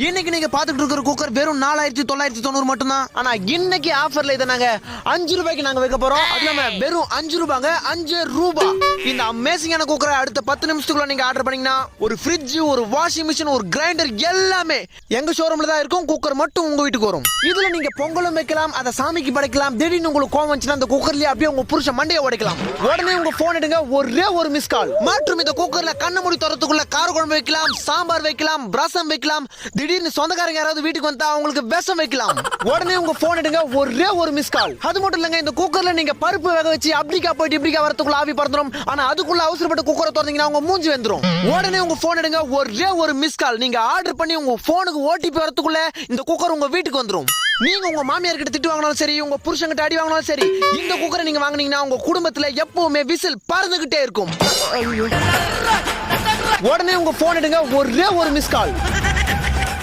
இன்னைக்கு நீங்க பாத்துட்டு இருக்கிற குக்கர் வெறும் 4990 மட்டும் தான். ஆனா இன்னைக்கு ஆஃபர்ல இதை நாங்க 5 ரூபாய்க்கு நாங்க வைக்க போறோம். அது இல்லாம வெறும் 5 ரூபாங்க, 5 ரூபாய். இந்த அமேசிங்கான குக்கரை அடுத்த 10 நிமிஷத்துக்குள்ள நீங்க ஆர்டர் பண்ணீங்கன்னா ஒரு ஃப்ரிட்ஜ், ஒரு வாஷிங் மிஷின், ஒரு கிரைண்டர் எல்லாமே எங்க ஷோரூம்ல தான் இருக்கும். குக்கர் மட்டும் உங்க வீட்டுக்கு வரும். இதுல நீங்க பொங்கலும் வைக்கலாம், அதை சாமிக்கு படைக்கலாம். திடீர்னு உங்களுக்கு கோவம் வந்துச்சுன்னா அந்த குக்கர்லயே அப்படியே உங்க புருஷ மண்டையை உடைக்கலாம். உடனே உங்க போன் எடுங்க, ஒரே ஒரு மிஸ் கால். மற்றும் இந்த குக்கர்ல கண்ண மூடி தரத்துக்குள்ள கார குழம்பு வைக்கலாம், சாம்பார் வைக்கலாம், ரசம் வைக்கலாம். திடீர்னு சொந்தக்காரங்க யாராவது வீட்டுக்கு வந்தா அவங்களுக்கு விஷம் வைக்கலாம். உடனே உங்க போன் எடுங்க, ஒரே ஒரு மிஸ் கால். அது மட்டும் இல்லங்க, இந்த குக்கர்ல நீங்க பருப்பு வேக வச்சு அப்படிக்கா போயிட்டு இப்படிக்கா வரதுக்குள்ள ஆவி பறந்துரும். ஆனா அதுக்குள்ள அவசரப்பட்டு குக்கரை திறந்தீங்கன்னா உங்க மூஞ்சி வந்துரும். உடனே உங்க போன் எடுங்க, ஒரே ஒரு மிஸ் கால். நீங்க ஆர்டர் பண்ணி உங்க போனுக்கு ஓடிபி வரதுக்குள்ள இந்த குக்கர் உங்க வீட்டுக்கு வந்துரும். நீங்க உங்க மாமியார் கிட்ட திட்டு வாங்கினாலும் சரி, உங்க புருஷன்கிட்ட அடி வாங்கினாலும் சரி, இந்த குக்கரை நீங்க வாங்குனீங்கன்னா உங்க குடும்பத்துல எப்பவுமே விசில் பறந்துகிட்டே இருக்கும். உடனே உங்க போன் எடுங்க, ஒரே ஒரு மிஸ் கால்.